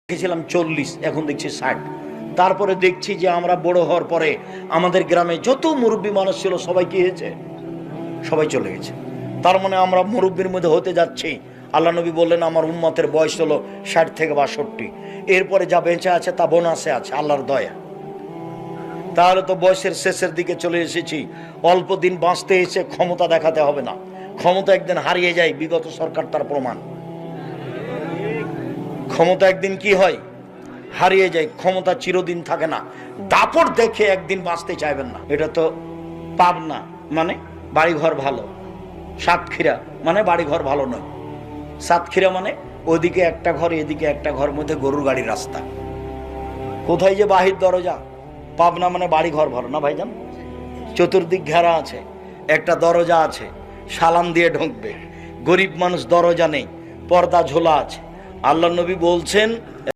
দেখেছিলাম 40, এখন দেখছি 60। তারপরে দেখছি যে আমরা বড় হওয়ার পরে আমাদের গ্রামে যত মুরব্বী মানুষ ছিল সবাই কি হয়েছে, সবাই চলে গেছে। তার মানে আমরা মুরব্বীর মধ্যে হতে যাচ্ছি। আল্লাহ নবী বললেন আমার উম্মতের বয়স হলো 60 থেকে 62, এরপরে যা বেঁচে আছে তা বোনাসে আছে আল্লাহর দয়া। তাহলে তো বয়সের শেষের দিকে চলে এসেছি। অল্প দিন বাঁচতে এসে ক্ষমতা দেখাতে হবে না, ক্ষমতা একদিন হারিয়ে যায়, বিগত সরকার তার প্রমাণ। ক্ষমতা একদিন কি হয়, হারিয়ে যায়। ক্ষমতা চিরদিন থাকে না। দাপট দেখে একদিন বাঁচতে চাইবেন না। এটা তো পাবনা মানে বাড়িঘর ভালো, সাতক্ষীরা মানে বাড়িঘর ভালো নয়। সাতক্ষীরা মানে ওদিকে একটা ঘর এদিকে একটা ঘর, মধ্যে গরুর গাড়ির রাস্তা। কোথায় যে বাহির দরজা। পাবনা মানে বাড়িঘর ভালো না ভাইজান, চতুর্দিক ঘেরা আছে, একটা দরজা আছে, সালাম দিয়ে ঢুকবে। গরিব মানুষ, দরজা নেই, পর্দা ঝোলা আছে। আল্লাহ নবী বলছেন